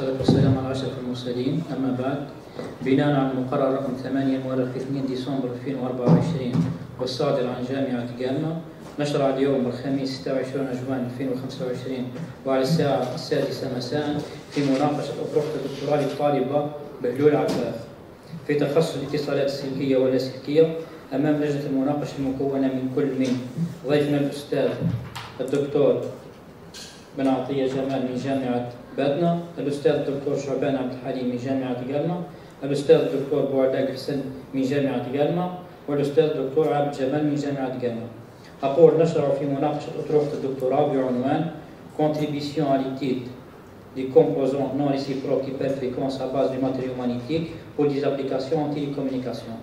والصلاة والسلام على أشرف المرسلين. أما بعد، بناء على المقرر رقم 8 مؤرخ 2 ديسمبر 2024 والصادر عن جامعة جامة، نشرع اليوم الخميس 26 جوان 2025 وعلى الساعة 6 مساء في مناقشة أطروحة الدكتوراه للطالبة بهلول عفاف في تخصص الاتصالات السلكية واللاسلكية أمام لجنة المناقشة المكونة من كل من ضيفنا الأستاذ الدكتور بن عطية جمال من جامعة بادنا، الأستاذ الدكتور شعبان عبد الحليم من جامعة قلمة، الأستاذ الدكتور بوعداق حسن من جامعة قلمة، والأستاذ الدكتور عبد الجمال من جامعة قلمة. أقول نشرع في مناقشة أطروحة الدكتوراه بعنوان Contribution à l'étude des composants non réciproques hyperfréquences à base de matériaux magnétiques pour des applications en télécommunication.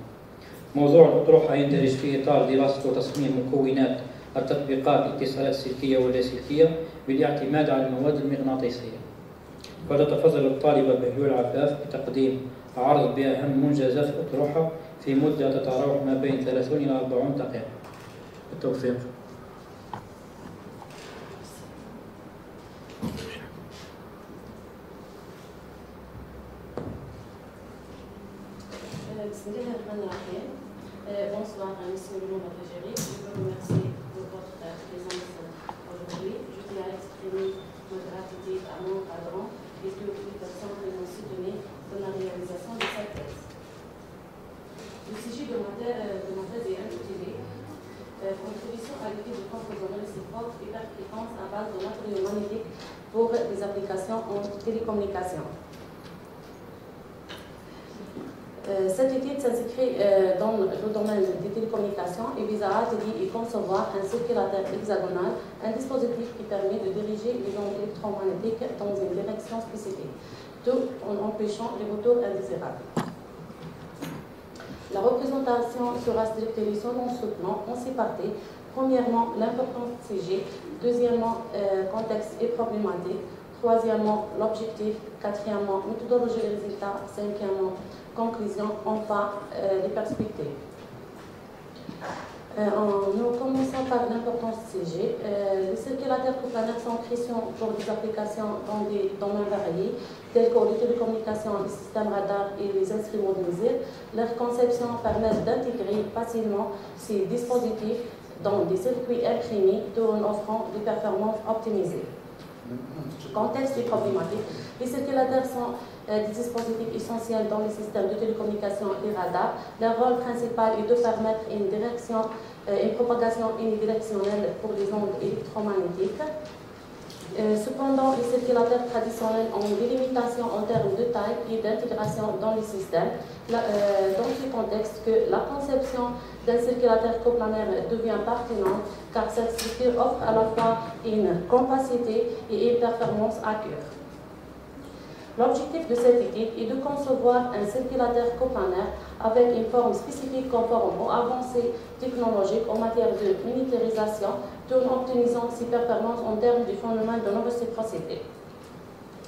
موضوع الأطروحة يندرج في إطار دراسة وتصميم مكونات التطبيقات الاتصالات السلكية واللاسلكية بالاعتماد على المواد المغناطيسية. فتتفضل الطالبة بهلول عفاف بتقديم عرض بأهم منجزات الأطروحة في مدة تتراوح ما بين 30 إلى 40 دقيقة. بالتوفيق. Bonsoir, monsieur le membre de jury. Je vous remercie pour votre présence aujourd'hui. Je tiens à exprimer ma gratitude à mon cadran et toutes les personnes qui m'ont soutenu dans la réalisation de cette thèse. Le sujet de ma thèse est intitulé Contribution à l'étude de composants réciproques et hyperfréquences à base de matériaux magnétiques pour des applications en télécommunication. Cette étude s'inscrit dans le domaine des télécommunications et vise à étudier et concevoir un circulateur hexagonal, un dispositif qui permet de diriger les ondes électromagnétiques dans une direction spécifique, tout en empêchant les retours indésirables. La représentation sera structurée selon ce plan en 6 parties. Premièrement, l'importance CG. Deuxièmement, contexte et problématique. Troisièmement, l'objectif. Quatrièmement, méthodologie et résultats. Cinquièmement, conclusion. Enfin, les perspectives. Nous commençons par l'importance CG. Les circulateurs coplanaires sont cruciaux pour des applications dans des domaines variés, tels que les télécommunications, les systèmes radars et les instruments de mesure. Leur conception permet d'intégrer facilement ces dispositifs dans des circuits imprimés, tout en offrant des performances optimisées. Contexte et problématique. Les circulateurs sont des dispositifs essentiels dans les systèmes de télécommunication et radars. Leur rôle principal est de permettre une propagation unidirectionnelle pour les ondes électromagnétiques. Cependant, les circulateurs traditionnels ont des limitations en termes de taille et d'intégration dans les systèmes. Dans ce contexte, que la conception d'un circulateur coplanaire devient pertinente car cette structure offre à la fois une compacité et une performance accrue. L'objectif de cette étude est de concevoir un circulateur coplanaire avec une forme spécifique conforme aux avancées technologiques en matière de miniaturisation, tout en optimisant ses performances en termes du phénomène de non-réciprocité.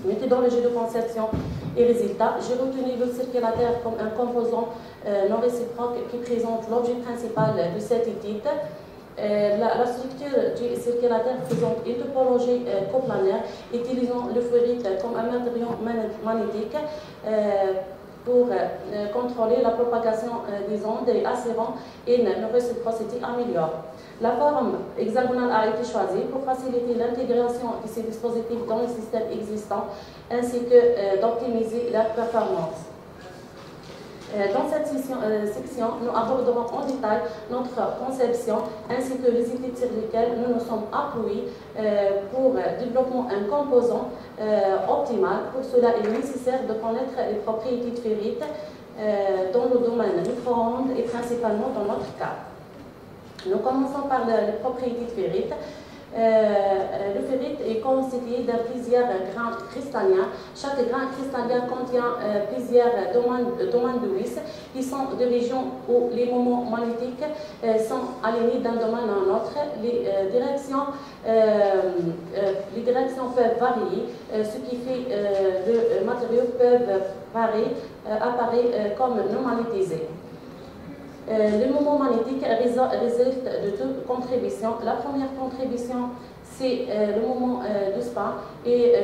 Méthodologie de conception et résultats. J'ai retenu le circulateur comme un composant non réciproque qui présente l'objet principal de cette étude. La structure du circulateur présente une topologie coplanaire utilisant le ferrite comme un matériau magnétique pour contrôler la propagation des ondes et assurant une réciprocité améliorée. La forme hexagonale a été choisie pour faciliter l'intégration de ces dispositifs dans les systèmes existants ainsi que d'optimiser leur performance. Dans cette section, nous aborderons en détail notre conception ainsi que les études sur lesquelles nous nous sommes appuyés pour développer un composant optimal. Pour cela, il est nécessaire de connaître les propriétés de ferrite dans le domaine micro-ondes et principalement dans notre cas. Nous commençons par les propriétés de ferrite. Le ferrite est constitué de plusieurs grains cristallins. Chaque grain cristallin contient plusieurs domaines de vis qui sont des régions où les moments magnétiques sont alignés d'un domaine à un autre. Les directions peuvent varier, ce qui fait que les matériaux peuvent apparaître comme non magnétisés. Le moment magnétique résulte de deux contributions. La première contribution, c'est le moment du spin et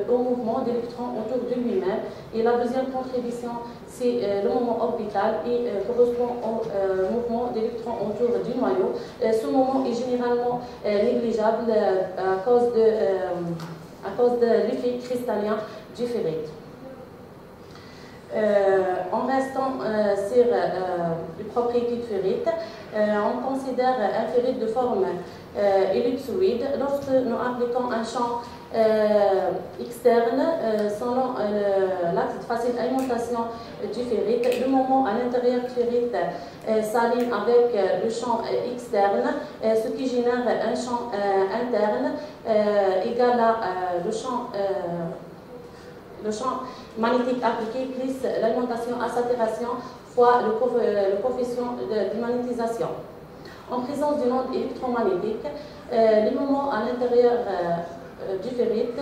au mouvement d'électrons autour de lui-même. Et la deuxième contribution, c'est le moment orbital et correspond au mouvement d'électrons autour du noyau. Ce moment est généralement négligeable à cause de l'effet cristallin du ferrite. En restant sur les propriétés de ferrite, on considère un ferrite de forme ellipsoïde lorsque nous appliquons un champ externe selon l'axe de facile alimentation du ferrite. Le moment à l'intérieur du ferrite s'aligne avec le champ externe, ce qui génère un champ interne égal à le champ magnétique appliqué plus l'alimentation à saturation fois le coefficient de magnétisation. En présence d'une onde électromagnétique, les moments à l'intérieur du ferrite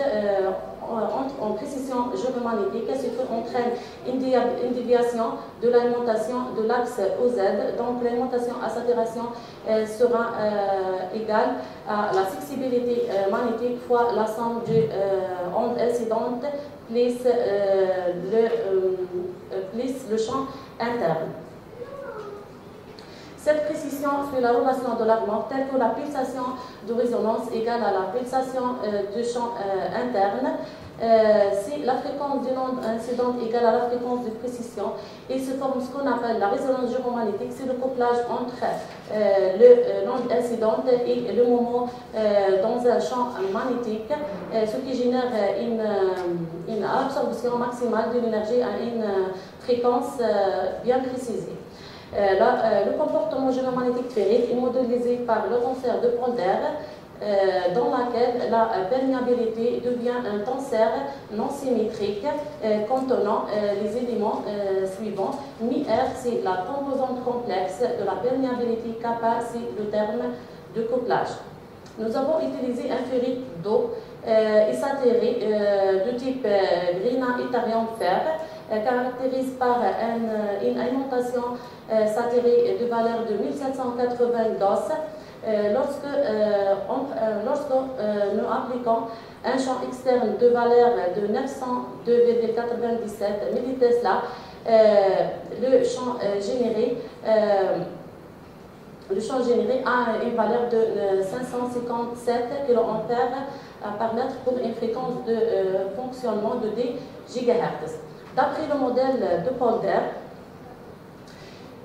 entrent en précision géomagnétique, ce qui entraîne une déviation de l'alimentation de l'axe OZ. Donc l'alimentation à saturation sera égale à la sensibilité magnétique fois la somme de ondes incidentes plus le champ interne. Cette précision suit la relation de l'argent telle que la pulsation de résonance égale à la pulsation du champ interne. Si la fréquence d'une onde incidente égale à la fréquence de précision, il se forme ce qu'on appelle la résonance gyromagnétique. C'est le couplage entre l'onde incidente et le moment dans un champ magnétique, ce qui génère une absorption maximale de l'énergie à une fréquence bien précisée. Le comportement gyromagnétique ferrite est modélisé par le tenseur de Polder, dans laquelle la perméabilité devient un tenseur non symétrique contenant les éléments suivants. Mi-R, c'est la composante complexe de la perméabilité, kappa, c'est le terme de couplage. Nous avons utilisé un ferrite d'eau ésathéré de type grina-yttrium-fer, caractérisé par une alimentation satérée de valeur de 1780 Gauss. Lorsque nous appliquons un champ externe de valeur de 902,97 millitesla, le champ généré a une valeur de 557 kA par mètre pour une fréquence de fonctionnement de 10 GHz. D'après le modèle de Polder,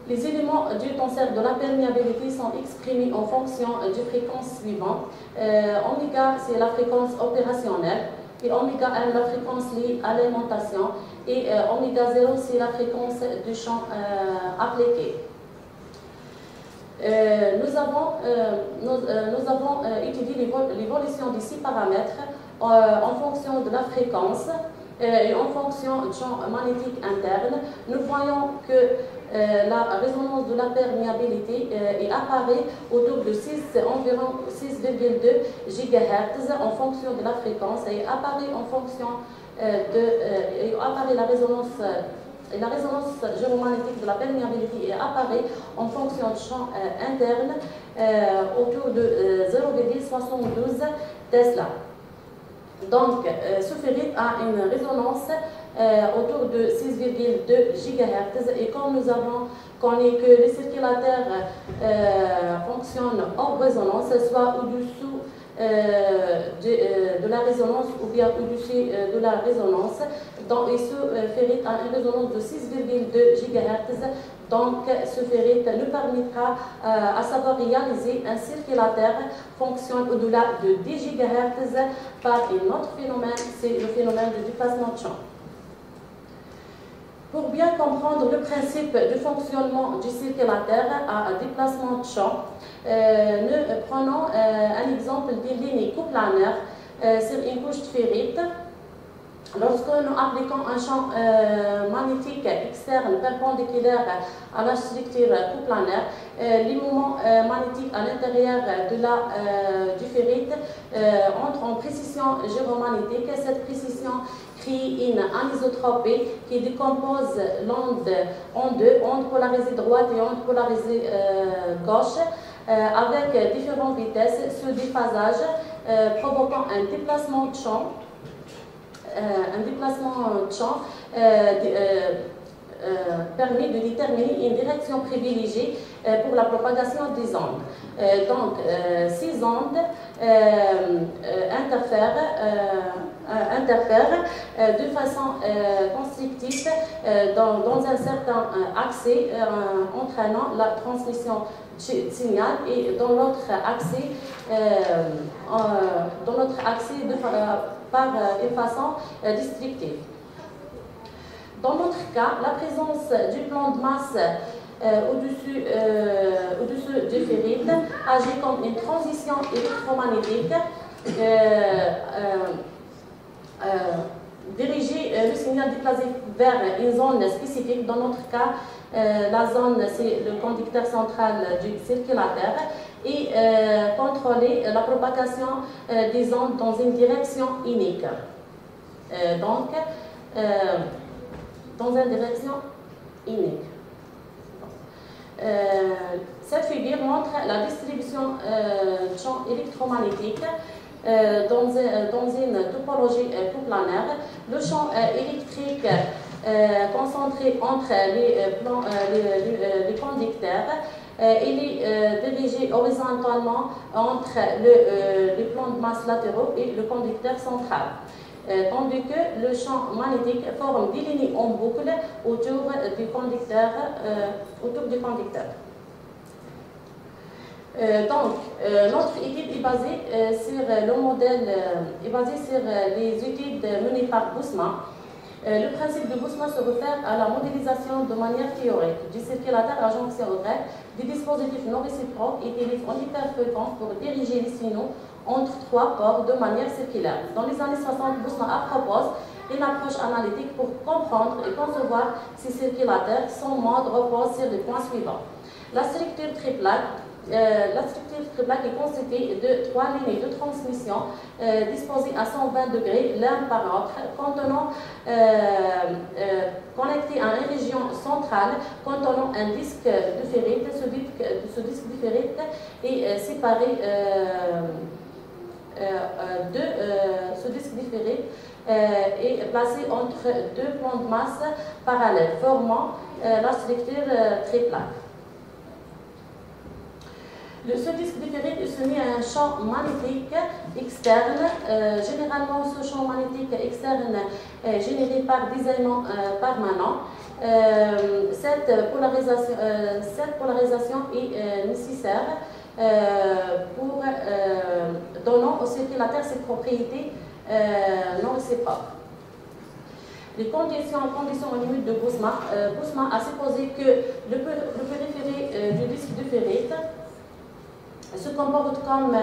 les éléments du tenseur de la perméabilité sont exprimés en fonction des fréquences suivantes. Oméga, c'est la fréquence opérationnelle, et oméga 1, la fréquence liée à l'alimentation, et oméga 0, c'est la fréquence du champ appliqué. Nous avons étudié l'évolution des 6 paramètres en fonction de la fréquence et en fonction du champ magnétique interne. Nous voyons que la résonance de la perméabilité apparaît autour de environ 6,2 GHz en fonction de la fréquence et apparaît en fonction apparaît la résonance gyromagnétique de la perméabilité apparaît en fonction du champ interne autour de 0,72 Tesla. Donc, ce ferrite a une résonance autour de 6,2 GHz et comme nous avons connu que les circulateurs fonctionnent hors résonance, soit au-dessous de la résonance ou bien au-dessus de la résonance, donc ce ferrite a une résonance de 6,2 GHz. Donc, ce ferrite nous permettra à savoir réaliser un circulateur fonctionne au-delà de 10 GHz par un autre phénomène, c'est le phénomène de déplacement de champ. Pour bien comprendre le principe de fonctionnement du circulateur à déplacement de champ, nous prenons un exemple d'une ligne coplanaire sur une couche de ferrite. Lorsque nous appliquons un champ magnétique externe perpendiculaire à la structure coplanaire, les moments magnétiques à l'intérieur du ferrite entrent en précision gyromagnétique. Cette précision crée une anisotropie qui décompose l'onde en deux, onde polarisée droite et onde polarisée gauche. avec différentes vitesses sur des phasages provoquant un déplacement de champ, permet de déterminer une direction privilégiée pour la propagation des ondes. Donc, ces ondes interfèrent de façon constructive dans un certain axe, entraînant la transmission de signal, et dans l'autre axe, par une façon destructive. Dans notre cas, la présence du plan de masse au-dessus du ferrite agit comme une transition électromagnétique, diriger le signal déplacé vers une zone spécifique. Dans notre cas, la zone, c'est le conducteur central du circulateur, et contrôler la propagation des ondes dans une direction unique. Dans une direction unique. Cette figure montre la distribution de champs électromagnétiques dans une topologie coplanaire. Le champ électrique concentré entre les conducteurs, il est dirigé horizontalement entre les plans de masse latéraux et le conducteur central. Tandis que le champ magnétique forme des lignes en boucle autour du conducteur. Notre étude est basée sur le modèle, sur les études menées par Bousma. Le principe de Bousma se réfère à la modélisation de manière théorique du circulateur à jonction directe des dispositifs non réciproques utilisés en hyperfréquence pour diriger les signaux entre trois ports de manière circulaire. Dans les années 60, Bousma propose une approche analytique pour comprendre et concevoir ces circulateurs. Son mode repose sur les points suivants. La structure triplaque est constituée de trois lignes de transmission disposées à 120 degrés l'un par l'autre, connectées à une région centrale contenant un disque de ferrite. Ce disque de ferrite est séparé ce disque de ferrite est placé entre deux plans de masse parallèles, formant la structure triplaque. Ce disque de ferrite est soumis à un champ magnétique externe. Généralement, ce champ magnétique externe est généré par des éléments permanents. Cette polarisation est nécessaire pour donnant au circulateur ses propriétés non réciproques. Les conditions limites de Bousma. Bousma a supposé que le périphérique du disque de ferrite se comporte comme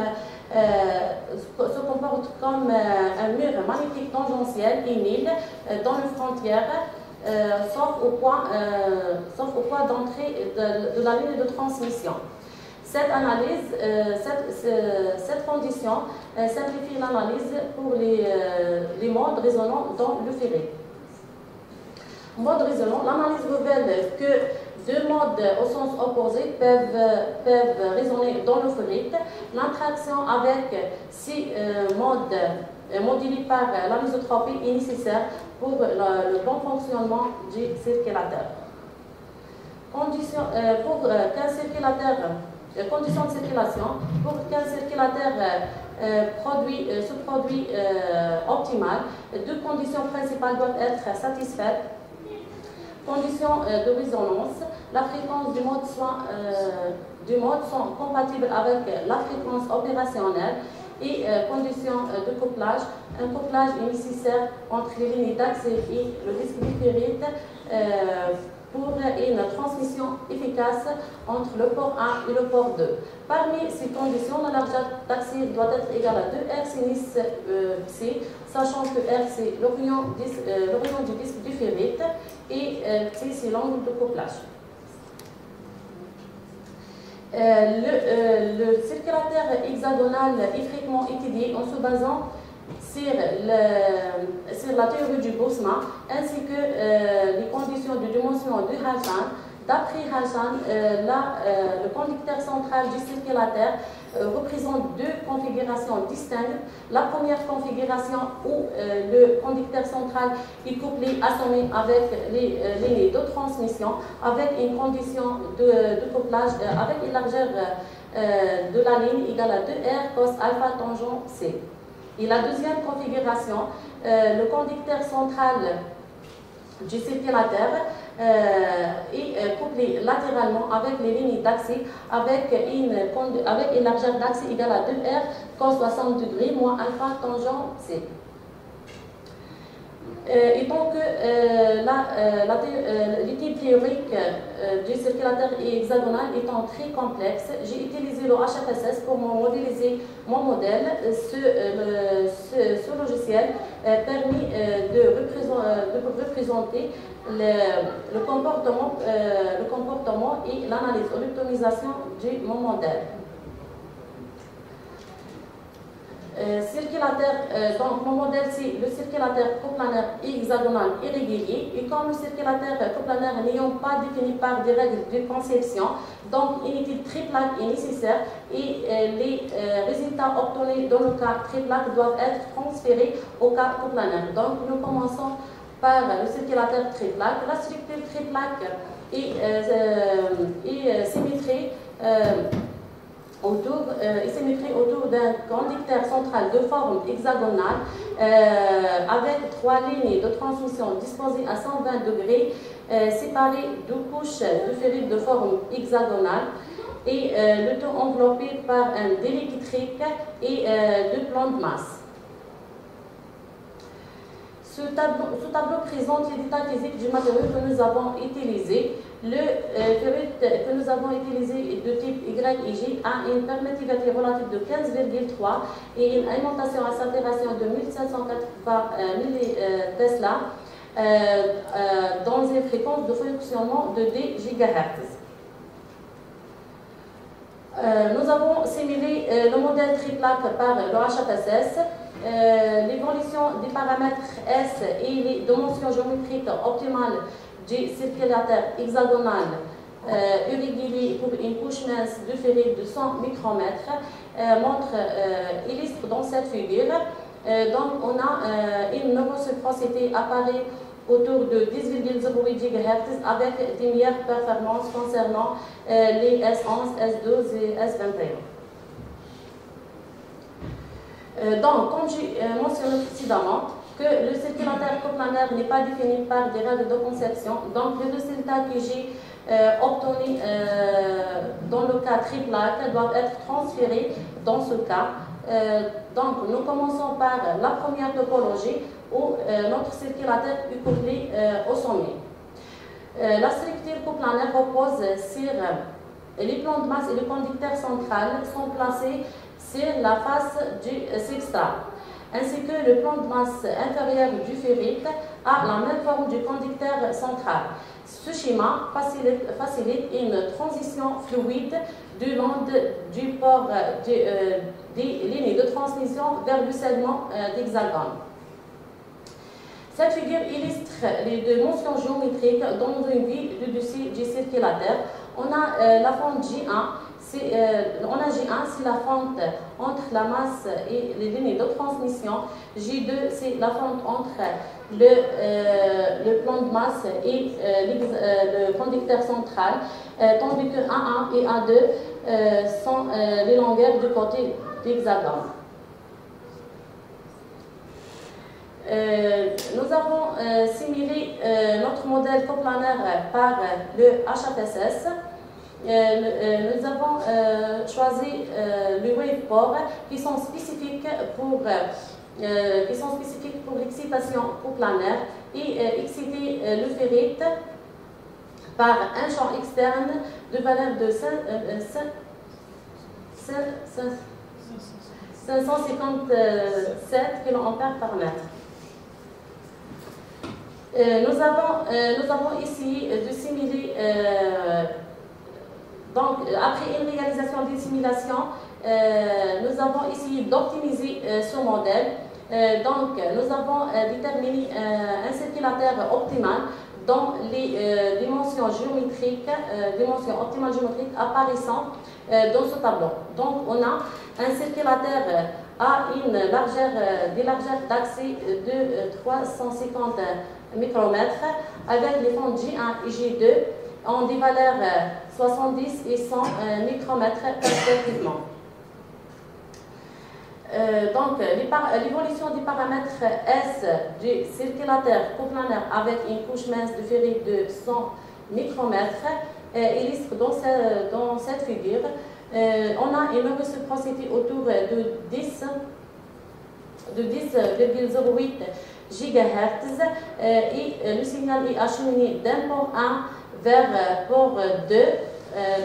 un mur magnétique tangentiel et nil dans les frontières, sauf au point d'entrée de la ligne de transmission. Cette analyse, cette condition simplifie l'analyse pour les modes résonnants dans le ferrite. Mode résonnant, l'analyse révèle que deux modes au sens opposé peuvent résonner dans le ferrite. L'interaction avec ces modes modulés par l'anisotropie est nécessaire pour le bon fonctionnement du circulateur. Conditions de circulation. Pour qu'un circulateur se produit optimal, deux conditions principales doivent être satisfaites. Conditions de résonance. La fréquence du mode sont compatibles avec la fréquence opérationnelle, et conditions de couplage. Un couplage est nécessaire entre les lignes d'axe et le disque de ferrite pour une transmission efficace entre le port 1 et le port 2. Parmi ces conditions, la largeur d'axe doit être égale à 2R sinus C, sachant que R c'est l'orion du disque du ferrite et C c'est l'angle de couplage. Le circulateur hexagonal est fréquemment étudié en se basant sur la théorie du Bousma ainsi que les conditions de dimension de Halfand d'après Hassan, le conducteur central du circulateur représente deux configurations distinctes. La première configuration où le conducteur central est couplé à son avec les lignes de transmission avec une condition de couplage avec une largeur de la ligne égale à 2R cos alpha tangent C. Et la deuxième configuration, le conducteur central du circulateur est couplé latéralement avec les lignes d'axe avec une largeur d'axe égale à 2R cos 60 degrés moins alpha tangent C. Et donc, l'étude théorique du circulateur hexagonal étant très complexe, j'ai utilisé le HFSS pour modéliser mon modèle. Ce logiciel permet de représenter le comportement et l'analyse ou l'optimisation de mon modèle. Donc mon modèle c'est le circulateur coplanaire hexagonal irrégulier, et comme le circulateur coplanaire n'ayant pas défini par des règles de conception, donc une étude triplaque est nécessaire et les résultats obtenus dans le cas triplaque doivent être transférés au cas coplanaire. Donc nous commençons par le circulateur triplaque. La structure triplaque est symétrique. Autour d'un conducteur central de forme hexagonale avec trois lignes de transmission disposées à 120 degrés séparées de couches de ferrite de forme hexagonale et le tout enveloppé par un délai électrique et deux plans de masse. Ce tableau présente les détails physiques du matériau que nous avons utilisé. Le ferrite que nous avons utilisé de type Y et J a une permittivité relative de 15,3 et une alimentation à saturation de 1780 milletesla dans une fréquence de fonctionnement de 10 GHz. Nous avons simulé le modèle triplaque par le HFSS. L'évolution des paramètres S et les dimensions géométriques optimales du circulateur hexagonal irrégulier pour une couche mince de ferrite de 100 micromètres illustre dans cette figure. Donc on a une neurosurfacité apparaît autour de 10,08 GHz avec des meilleures performances concernant les S11, S12 et S21. Donc, comme j'ai mentionné précédemment, que le circulateur coplanaire n'est pas défini par des règles de conception, donc les résultats que j'ai obtenus dans le cas triplaque doivent être transférés dans ce cas. Donc, nous commençons par la première topologie où notre circulateur est couplé au sommet. La structure coplanaire repose sur les plans de masse et le conducteur central sont placés sur la face du substrat, ainsi que le plan de masse inférieur du ferrite a la même forme du conducteur central. Ce schéma facilite une transition fluide du long du port des lignes de transmission vers le segment d'hexagone. Cette figure illustre les dimensions géométriques dans une vue du dessus du circulateur. On a la fente J1. On a J1, c'est la fente entre la masse et les lignes de transmission. J2, c'est la fente entre le plan de masse et le conducteur central, tandis que A1 et A2 sont les longueurs du côté d'hexagone. Nous avons simulé notre modèle coplanaire par le HFSS. Nous avons choisi les wavepores qui sont spécifiques pour l'excitation coplanaire et exciter le ferrite par un champ externe de valeur de 557 kA par mètre. Nous avons essayé de simuler, donc après une réalisation des simulations, nous avons essayé d'optimiser ce modèle. Donc nous avons déterminé un circulateur optimal dans les dimensions géométriques, dimensions optimales géométriques apparaissant dans ce tableau. Donc, on a un circulateur à une largeur, des largeurs d'accès de 350 micromètres avec les fonds J1 et J2 en des valeurs 70 et 100 micromètres respectivement. Donc, l'évolution des paramètres S du circulateur coplanaire avec une couche mince de ferrite de 100 micromètres illustre dans cette figure. On a une réciprocité autour de 10,08 GHz et le signal est acheminé d'un port 1 vers port 2.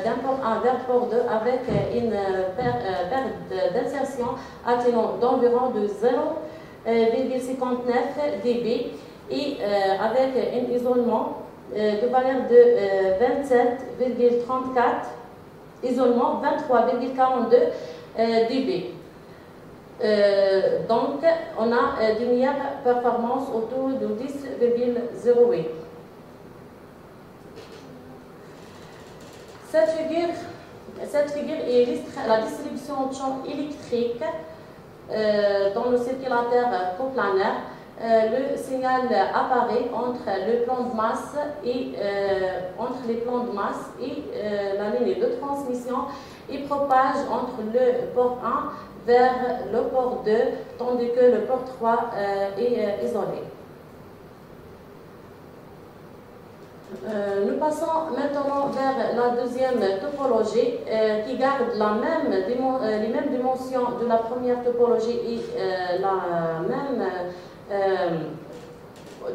D'un port 1 vers port 2 avec une perte d'insertion atténuante d'environ de 0,59 dB et avec un isolement de valeur de 27,34, isolement 23,42 dB. Donc, on a des meilleures performances autour de 10,08. Cette figure illustre la distribution de champs électriques dans le circulateur coplanaire. Le signal apparaît entre le plan de masse et les plans de masse et la ligne de transmission et propage entre le port 1 vers le port 2, tandis que le port 3 est isolé. Nous passons maintenant vers la deuxième topologie qui garde les mêmes dimensions de la première topologie et la même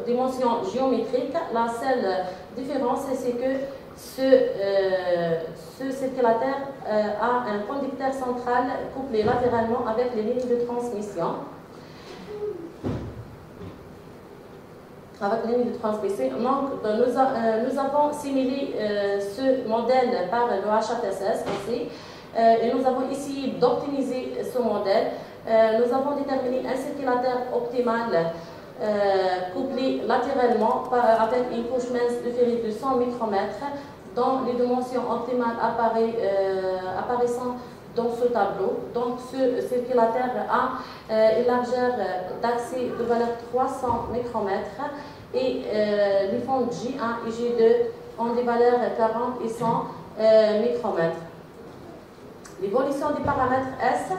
dimension géométrique. La seule différence, c'est que ce circulateur a un conducteur central couplé latéralement avec les lignes de transmission. Avec les lignes de transmission. Donc, nous avons simulé ce modèle par le HATSS aussi. Et nous avons essayé d'optimiser ce modèle. Nous avons déterminé un circulateur optimal couplé latéralement avec une couche mince de ferrite de 100 micromètres dont les dimensions optimales apparaissant dans ce tableau. Donc, ce circulateur a une largeur d'accès de valeur 300 micromètres et les fonds J1 et J2 ont des valeurs 40 et 100 micromètres. L'évolution des paramètres S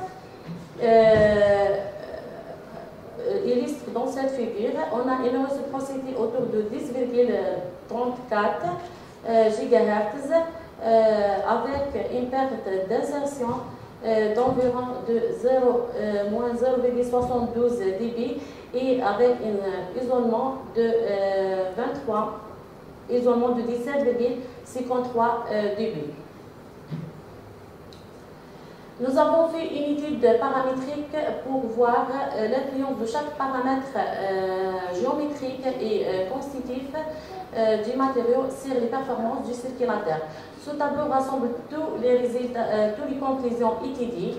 illustre dans cette figure. On a une réciprocité autour de 10,34 GHz avec une perte d'insertion d'environ de 0,72 dB et avec un isolement de 17,53 dB. Nous avons fait une étude paramétrique pour voir l'influence de chaque paramètre géométrique et constitutif du matériau sur les performances du circulateur. Ce tableau rassemble tous les résultats, toutes les conclusions étudiées,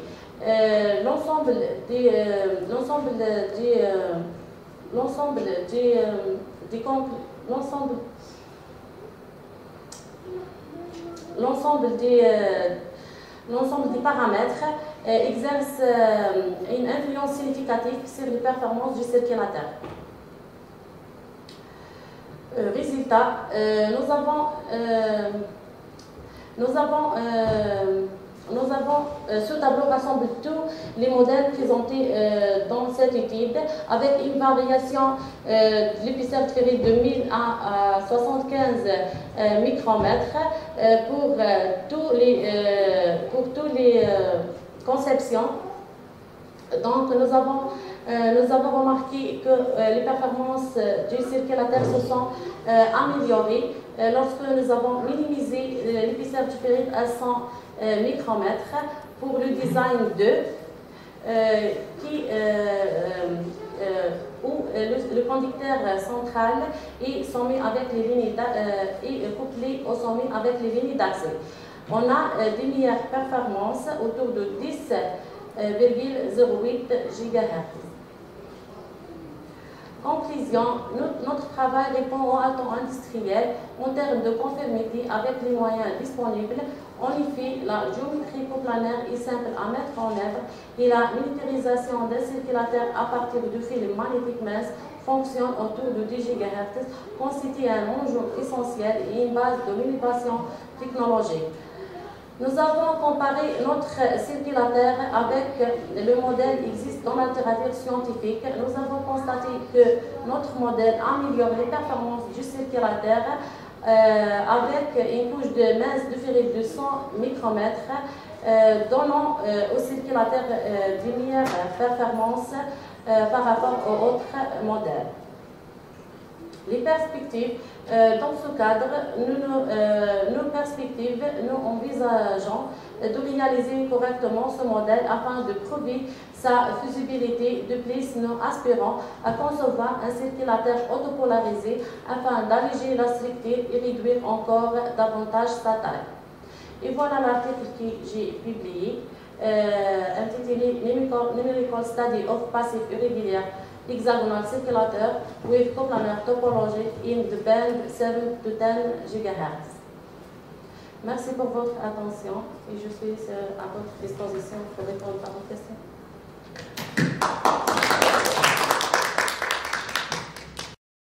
l'ensemble des paramètres exerce une influence significative sur les performances du circulateur. Résultat, ce tableau rassemble tous les modèles présentés dans cette étude avec une variation de l'épaisseur de ferrite de 1000 à 75 micromètres pour tous les conceptions. Donc, nous avons remarqué que les performances du circulateur se sont améliorées lorsque nous avons minimisé l'épaisseur du ferrite à 100 micromètres pour le design 2, où le conducteur central est soumis avec les lignes couplé au sommet avec les lignes d'accès. On a des meilleures performances autour de 10,08 GHz. Conclusion, notre travail répond aux attentes industrielles en termes de conformité avec les moyens disponibles. En effet, la géométrie coplanaire est simple à mettre en œuvre et la militarisation d'un circulateur à partir de fils magnétiques minces fonctionne autour de 10 GHz, constitue un enjeu essentiel et une base de l'innovation technologique. Nous avons comparé notre circulateur avec le modèle existant dans la littérature scientifique. Nous avons constaté que notre modèle améliore les performances du circulateur avec une couche de masse de ferrite de 100 micromètres, donnant au circulateur de meilleures performances par rapport aux autres modèles. Les perspectives, dans ce cadre, nos perspectives, nous envisageons de réaliser correctement ce modèle afin de prouver sa faisabilité. De plus, nous aspirons à concevoir un circulateur autopolarisé afin d'alléger la structure et réduire encore davantage sa taille. Et voilà l'article que j'ai publié, intitulé Numerical Study of Passive Irregular Hexagonal Circulator with Coplanar Topology in the band 7 to 10 GHz. Merci pour votre attention et je suis à votre disposition pour répondre à vos questions.